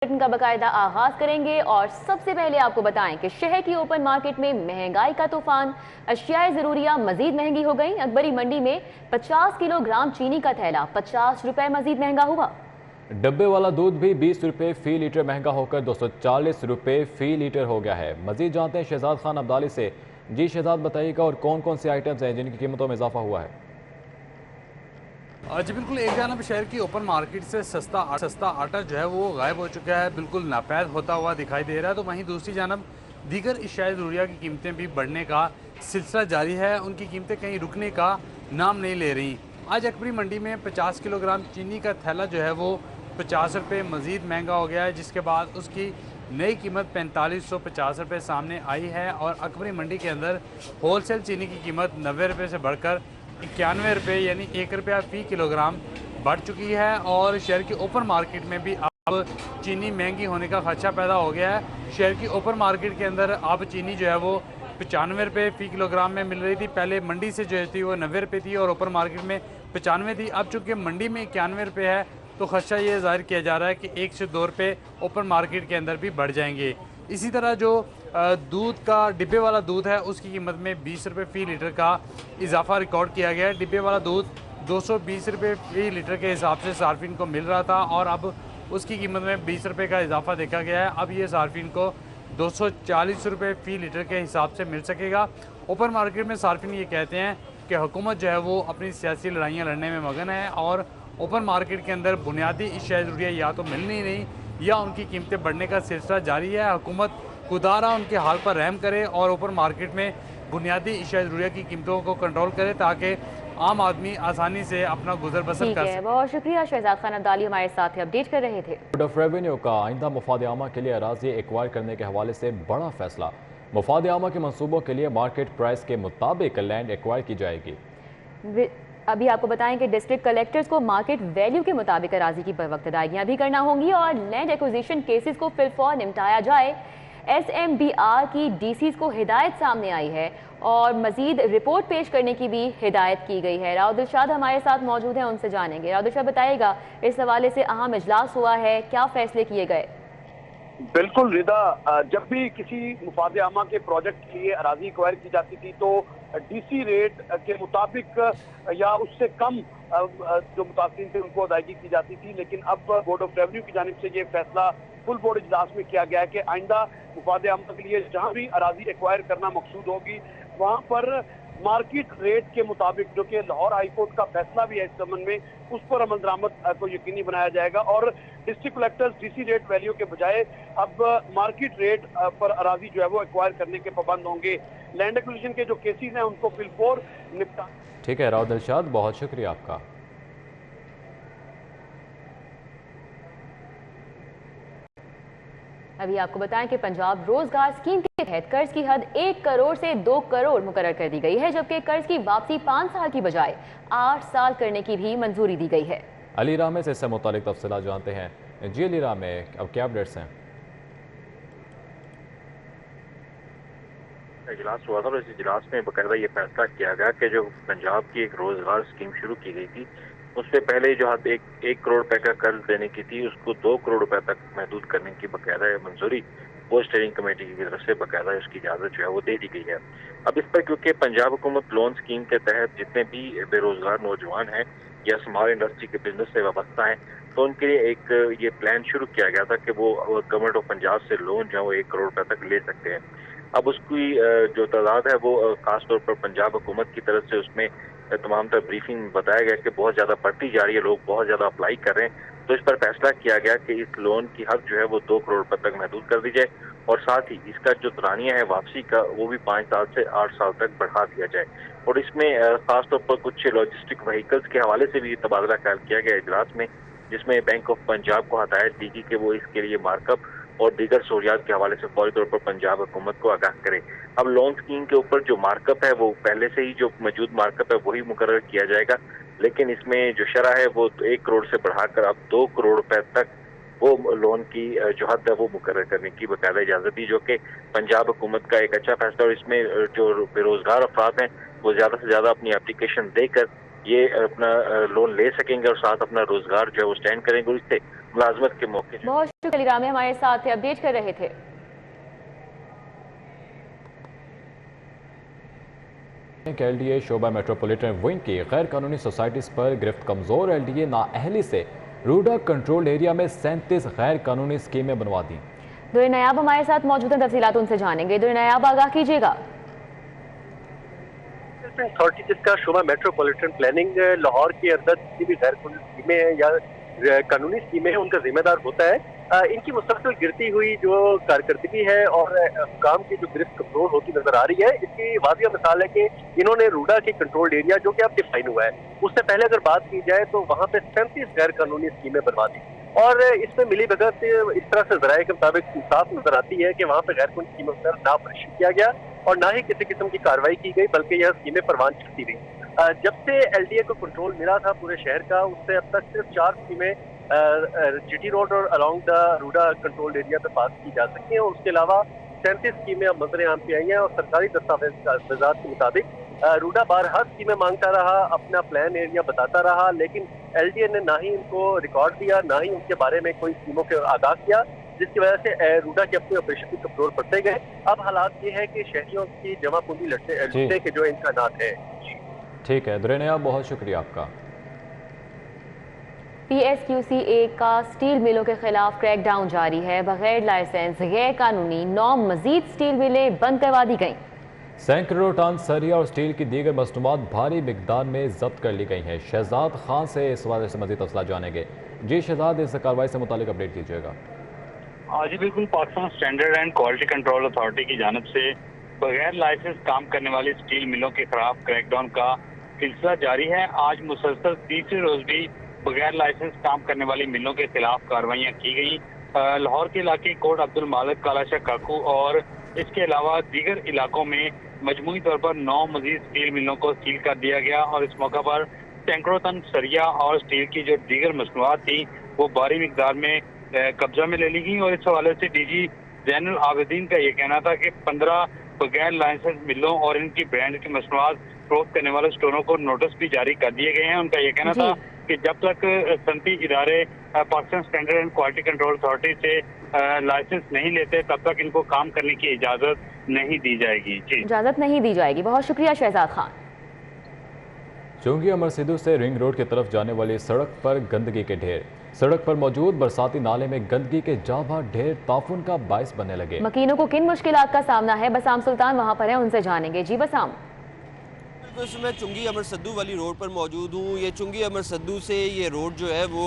Bulletin का बाकायदा आगाज करेंगे और सबसे पहले आपको बताएं कि शहर की ओपन मार्केट में महंगाई का तूफान। अशियाए जरूरिया मजीद महंगी हो गई। अकबरी मंडी में 50 किलोग्राम चीनी का थैला 50 रुपए मजीद महंगा हुआ। डब्बे वाला दूध भी 20 रुपये फी लीटर महंगा होकर 240 रुपये फी लीटर हो गया है। मजीद जानते हैं शहजाद खान अब्दाली से। जी शहजाद, बताइएगा और कौन कौन से आइटम्स हैं जिनकी कीमतों में इजाफा हुआ है। जी बिल्कुल, एक जानब शहर की ओपन मार्केट से सस्ता आटा जो है वो गायब हो चुका है, बिल्कुल नापैद होता हुआ दिखाई दे रहा है। तो वहीं दूसरी जानब दीगर अशियाए ज़रूरिया की कीमतें भी बढ़ने का सिलसिला जारी है, उनकी कीमतें कहीं रुकने का नाम नहीं ले रही। आज अकबरी मंडी में 50 किलोग्राम चीनी का थैला जो है वो 50 रुपये मज़ीद महंगा हो गया है, जिसके बाद उसकी नई कीमत 4550 रुपये सामने आई है। और अकबरी मंडी के अंदर होलसेल चीनी की कीमत 90 रुपये से बढ़कर 91 रुपये यानी 1 रुपया फ़ी किलोग्राम बढ़ चुकी है। और शहर की ओपन मार्केट में भी अब चीनी महंगी होने का खदशा पैदा हो गया है। शहर की ओपन मार्केट के अंदर अब चीनी जो है वो 95 रुपये फ़ी किलोग्राम में मिल रही थी। पहले मंडी से जो थी वो 90 रुपये थी और ओपन मार्केट में 95 थी। अब चूँकि मंडी में 91 रुपये है तो खदशा ये जाहिर किया जा रहा है कि 1 से 2 रुपये ओपन मार्केट के अंदर भी बढ़ जाएंगे। इसी तरह जो दूध का डिब्बे वाला दूध है उसकी कीमत में 20 रुपये फ़ी लीटर का इजाफा रिकॉर्ड किया गया है। डिब्बे वाला दूध 220 रुपये फ़ी लीटर के हिसाब से सार्फिन को मिल रहा था और अब उसकी कीमत में 20 रुपये का इजाफा देखा गया है। अब ये सार्फिन को 240 रुपये फ़ी लीटर के हिसाब से मिल सकेगा। ओपन मार्केट में सार्फिन ये कहते हैं कि हुकूमत जो है वो अपनी सियासी लड़ाइयाँ लड़ने में मगन है और ओपन मार्केट के अंदर बुनियादी अशिया ज़रूरिया या तो मिल नहीं या उनकी कीमतें बढ़ने का सिलसिला जारी है। हुकूमत खुदारा उनके हाल पर रहम करे और ओपन मार्केट में बुनियादी अशिया ज़रूरिया की कीमतों को कंट्रोल करे ताकि आम आदमी आसानी से अपना गुजर बसर कर सके। बहुत शुक्रिया शहजाद खान अब्दाली हमारे साथ अपडेट कर रहे थे। बोर्ड ऑफ रेवेन्यू का आइंदा मुफाद आमा के लिए अराजी एक्वायर करने के हवाले से बड़ा फैसला। मुफाद आमा के मनसूबों के लिए मार्केट प्राइस के मुताबिक लैंड एक्वायर की जाएगी। अभी आपको बताएं कि डिस्ट्रिक्ट कलेक्टर्स को मार्केट वैल्यू के मुताबिक अराजी की बर वक्त अदायगियां भी करना होंगी और लैंड एक्विजिशन केसेस को फिलफौर निपटाया जाए। SMBR की DCs को हिदायत सामने आई है और मजीद रिपोर्ट पेश करने की भी हिदायत की गई है। राव दिलशाद हमारे साथ मौजूद हैं, उनसे जानेंगे। राव दिलशाद, बताइएगा इस हवाले से अहम इजलास हुआ है, क्या फैसले किए गए? बिल्कुल रिदा, जब भी किसी मुफाद आमा के प्रोजेक्ट के लिए अराजी एक्वायर की जाती थी तो DC रेट के मुताबिक या उससे कम जो मुतासिन थे उनको अदायगी की जाती थी। लेकिन अब बोर्ड ऑफ रेवेन्यू की जानिब से ये फैसला फुल बोर्ड इजलास में किया गया है कि आइंदा मुफाद आमा के लिए जहाँ भी अराजी एक्वायर करना मकसूद होगी वहाँ पर मार्केट रेट के मुताबिक, जो कि लाहौर हाई कोर्ट का फैसला भी है इस संबंध में, उस पर अमल दरामद को यकीनी बनाया जाएगा और district collectors DC rate value के बजाय अब मार्केट रेट पर अराजी जो है वो एक्वायर करने के पाबंद होंगे। लैंड एक्विजिशन के जो केसेस हैं उनको फिलफौर निपटा। ठीक है राव दिलशाद, बहुत शुक्रिया आपका। अभी आपको बताएं कि पंजाब रोजगार स्कीम के तहत कर्ज की हद 1 करोड़ से 2 करोड़ मुकर्रर कर दी गई है, जबकि कर्ज की वापसी 5 साल की बजाय 8 साल करने की भी मंजूरी दी गई है। अली राम में से इससे मुतालिक तफसीलात जानते हैं। जी अली राम, में अब क्या अपडेट्स हैं? इजलास हुआ था और इस इजलास में बाकायदा ये फैसला किया गया कि जो पंजाब की एक रोजगार स्कीम शुरू की गई थी उससे पहले जो हद एक करोड़ रुपए का कर्ज देने की थी उसको 2 करोड़ रुपए तक महदूद करने की बाकायदा मंजूरी वो स्टीयरिंग कमेटी की तरफ से बाकायदा उसकी इजाजत जो है वो दे दी गई है। अब इस पर क्योंकि पंजाब हुकूमत लोन स्कीम के तहत जितने भी बेरोजगार नौजवान हैं या स्मॉल इंडस्ट्री के बिजनेस से वाबस्ता हैं तो उनके लिए एक ये प्लान शुरू किया गया था कि वो गवर्नमेंट ऑफ पंजाब से लोन जो है वो 1 करोड़ रुपए तक ले सकते हैं। अब उसकी जो तादाद है वो खासतौर पर पंजाब हुकूमत की तरफ से उसमें तमाम तर ब्रीफिंग बताया गया कि बहुत ज़्यादा बढ़ती जा रही है, लोग बहुत ज़्यादा अप्लाई कर रहे हैं। तो इस पर फैसला किया गया कि इस लोन की हद जो है वो 2 करोड़ रुपए तक महदूद कर दी जाए और साथ ही इसका जो दरानिया है वापसी का वो भी 5 साल से 8 साल तक बढ़ा दिया जाए। और इसमें खासतौर पर कुछ लॉजिस्टिक व्हीकल्स के हवाले से भी तबादला ख्याल किया गया इजलास में, जिसमें बैंक ऑफ पंजाब को हदायत दी गई कि वो इसके लिए मार्कअप और दीगर सहूलियात के हवाले से फौरी तौर पर पंजाब हुकूमत को आगाह करे। अब लोन स्कीम के ऊपर जो मार्कअप है वो पहले से ही जो मौजूद मार्कअप है वही मुकर्रर किया जाएगा, लेकिन इसमें जो शरह है वो 1 करोड़ से बढ़ाकर अब 2 करोड़ रुपए तक वो लोन की जो हद है वो मुकर्रर करने की बाकायदा इजाजत दी, जो कि पंजाब हुकूमत का एक अच्छा फैसला। और इसमें जो बेरोजगार अफराद हैं वो ज्यादा से ज्यादा अपनी एप्लीकेशन देकर ये अपना लोन ले सकेंगे और साथ अपना रोजगार जो है वो स्टैंड करेंगे और इससे मुलाजमत के मौके। बहुत शुक्रिया अली रामी, हमारे साथ अपडेट कर रहे थे। एलडीए शोबा मेट्रोपॉलिटन विंग की गैर कानूनी सोसाइटीज पर गिरफ्त। कमजोर एलडीए नाअहली से रूडा कंट्रोल एरिया में 37 गैर कानूनी स्कीमें बनवा दी। दुर नायाब हमारे साथ मौजूद हैं, तफसीलात उनसे जानेंगे। दुर नायाब, आगाह कीजिएगा। अथॉरिटी जिसका शोबा मेट्रोपॉलिटन प्लानिंग लाहौर के अंदर जितनी भी गैर कानूनी स्कीमें हैं या कानूनी स्कीमें हैं उनका जिम्मेदार होता है। इनकी मुसलसल गिरती हुई जो कारकर्दगी है और काम की जो गिरफ्त कमजोर होती नजर आ रही है, इसकी वाजिया मिसाल है कि इन्होंने रूडा के कंट्रोल एरिया जो कि अब डिफाइन हुआ है, उससे पहले अगर बात की जाए तो वहाँ पे 37 गैर कानूनी स्कीमें बनवा दी और इसमें मिली भगत इस तरह से जराये के मुताबिक साफ नजर आती है कि वहाँ पे गैर कानूनी स्कीमों पर ना परीक्षण किया गया और ना ही किसी किस्म की कार्रवाई की गई, बल्कि यह स्कीमें परवान चढ़ती रही। जब से एलडीए को कंट्रोल मिला था पूरे शहर का, उससे अब तक सिर्फ 4 स्कीमें जीटी रोड और along the RUDA control area पे पास की जा सकती हैं। उसके अलावा 37 स्कीमें अब मंजर आम पे आई हैं और सरकारी दस्तावेजात के मुताबिक रूडा बारहा स्कीमें मांगता रहा, अपना प्लान एरिया बताता रहा, लेकिन एलडीए ने ना ही इनको रिकॉर्ड दिया, ना ही उनके बारे में कोई स्कीमों के आगाह किया, जिसकी वजह से रूडा के अपने ऑपरेशन भी कमजोर पड़ते गए। अब हालात ये है कि शहरियों की जमा पूंजी लुटने के जो इम्कानात है। ठीक है दुरेनिया, बहुत शुक्रिया आपका। PSQCA का स्टील मिलों के खिलाफ क्रैकडाउन जारी है। बगैर लाइसेंस गैर कानूनी 9 मजीद स्टील मिलें बंद करवा दी गई। सैकड़ों टन सरिया और स्टील की दीगर मसनूआत भारी मिकदार में जब्त कर ली गई हैं। शहजाद खान से इस बारे से मजीद तफसीलात जानेंगे। जी शहजाद, इस कार्रवाई से मुतालिक अपडेट कीजिएगा। जी बिल्कुल, Pakistan standard and quality control authority की जानिब से बगैर लाइसेंस काम करने वाली स्टील मिलों के खिलाफ क्रैकडाउन का सिलसिला जारी है। आज मुसलसल तीसरे रोज भी बगैर लाइसेंस काम करने वाली मिलों के खिलाफ कार्रवाइयाँ की गई। लाहौर के इलाके कोट अब्दुल मालिक, कालाशाह काकू और इसके अलावा दीगर इलाकों में मजमूई तौर पर 9 मजीद स्टील मिलों को सील कर दिया गया और इस मौका पर सैकड़ों टन सरिया और स्टील की जो दीगर मसनूआत थी वो भारी मिकदार में कब्जा में ले ली गई। और इस हवाले से डीजी जैनुल आबिदीन का ये कहना था कि 15 बगैर लाइसेंस मिलों और इनकी ब्रांड की मसनूआत फरोख्त करने वाले स्टोरों को नोटिस भी जारी कर दिए गए हैं। उनका ये कहना था कि जब तक सनती इदारे Pakistan standard and quality control authority से लाइसेंस नहीं लेते तब तक इनको काम करने की इजाजत नहीं दी जाएगी। जी, इजाजत नहीं दी जाएगी। बहुत शुक्रिया शहजाद खान। चुंगी अमर सिद्धू से रिंग रोड की तरफ जाने वाली सड़क पर गंदगी के ढेर। सड़क पर मौजूद बरसाती नाले में गंदगी के जाभा ढेर ताफुन का बायस बनने लगे। मकीनों को किन मुश्किलात का सामना है, बसाम सुल्तान वहां पर है, उनसे जानेंगे। जी बसाम। मैं चुंगी अमर सद्दू वाली रोड पर मौजूद हूँ। ये चुंगी अमर सद्दू से ये रोड जो है वो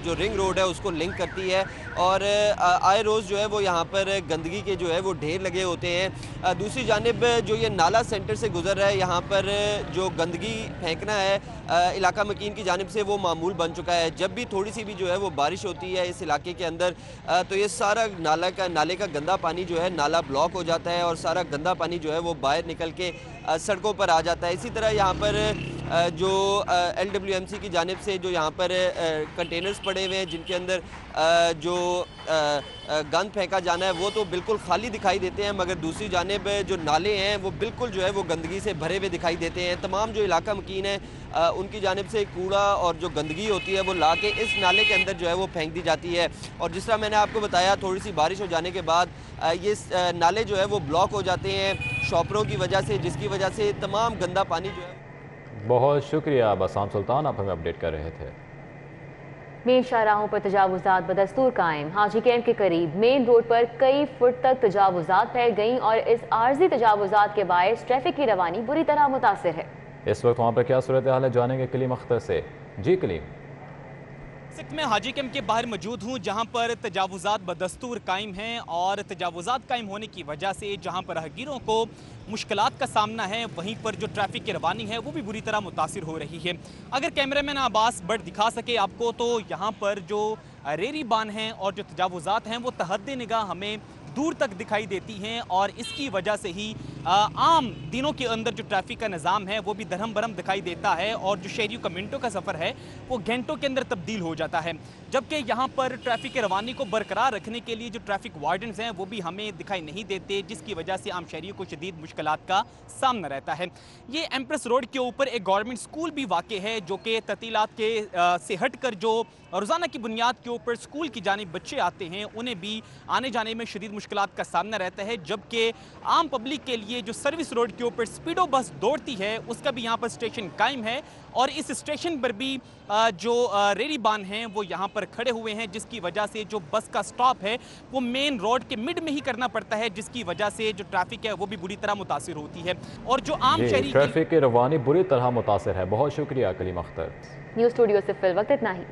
जो रिंग रोड है उसको लिंक करती है और आए रोज़ जो है वो यहाँ पर गंदगी के जो है वो ढेर लगे होते हैं। दूसरी जानिब जो ये नाला सेंटर से गुजर रहा है, यहाँ पर जो गंदगी फेंकना है इलाका मकीन की जानिब से वो मामूल बन चुका है। जब भी थोड़ी सी भी जो है वो बारिश होती है इस इलाके के अंदर तो ये सारा नाले का गंदा पानी जो है नाला ब्लॉक हो जाता है और सारा गंदा पानी जो है वो बाहर निकल के सड़कों पर आ जाता है। इसी तरह यहाँ पर जो LWMC की जानिब से जो यहाँ पर कंटेनर्स पड़े हुए हैं जिनके अंदर जो गंद फेंका जाना है वो तो बिल्कुल खाली दिखाई देते हैं, मगर दूसरी जानिब जो नाले हैं वो बिल्कुल जो है वो गंदगी से भरे हुए दिखाई देते हैं। तमाम जो इलाका मकीन है उनकी जानिब से कूड़ा और जो गंदगी होती है वो ला के इस नाले के अंदर जो है वो फेंक दी जाती है। और जिस तरह मैंने आपको बताया, थोड़ी सी बारिश हो जाने के बाद ये नाले जो है वो ब्लॉक हो जाते हैं शॉपरों की वजह से, जिसकी वजह से तमाम गंदा पानी जो है। बहुत शुक्रिया बसाम सुल्तान, आप हमें अपडेट कर रहे थे। मेन शाहराहों पर तजावुजात बदस्तूर कायम। हाजी कैंप के करीब मेन रोड पर कई फुट तक तजावुजात फैल गईं और इस आर्जी तजावुजात के बायस ट्रैफिक की रवानी बुरी तरह मुतासिर है। इस वक्त वहाँ पर क्या सूरत हाल है, जानेंगे कलीम अख्तर से। जी कलीम। मैं हाजी कैंप के बाहर मौजूद हूँ जहाँ पर तजावुजात बदस्तूर कायम हैं और तजावुजात कायम होने की वजह से जहाँ पर राहगीरों को मुश्किलात का सामना है वहीं पर जो ट्रैफिक की रवानी है वो भी बुरी तरह मुतासिर हो रही है। अगर कैमरामैन अब्बास बट दिखा सके आपको तो यहाँ पर जो रेरी बान हैं और जो तजावुजात हैं वो तहद्दे निगाह हमें दूर तक दिखाई देती हैं और इसकी वजह से ही आम दिनों के अंदर जो ट्रैफिक का निज़ाम है वो भी दरहम बरहम दिखाई देता है और जो शहरियों का मिनटों का सफ़र है वो घंटों के अंदर तब्दील हो जाता है। जबकि यहाँ पर ट्रैफिक के रवानी को बरकरार रखने के लिए जो ट्रैफिक वार्डन्स हैं वो भी हमें दिखाई नहीं देते, जिसकी वजह से आम शहरियों को शदीद मुश्किलात का सामना रहता है। ये एम्प्रेस रोड के ऊपर एक गवर्नमेंट स्कूल भी वाक़ है जो कि ततीलात के से हट कर जो रोज़ाना की बुनियाद के ऊपर स्कूल की जानिब बच्चे आते हैं उन्हें भी आने जाने में शदीद मुश्किलात का सामना रहता है। जबकि आम पब्लिक के लिए जो सर्विस रोड के ऊपर स्पीडो बस दौड़ती है उसका भी यहाँ पर स्टेशन कायम है और इस स्टेशन पर भी जो रेरीबान हैं वो यहाँ पर खड़े हुए हैं, जिसकी वजह से जो बस का स्टॉप है वो मेन रोड के मिड में ही करना पड़ता है, जिसकी वजह से जो ट्रैफिक है वो भी बुरी तरह मुतासिर होती है। और जो आम शहरी ट्रैफिक की रवानी बुरी तरह मुतासिर है। बहुत शुक्रिया कलीम अख्तर। न्यूज़ स्टूडियो से फिल वक्त इतना ही।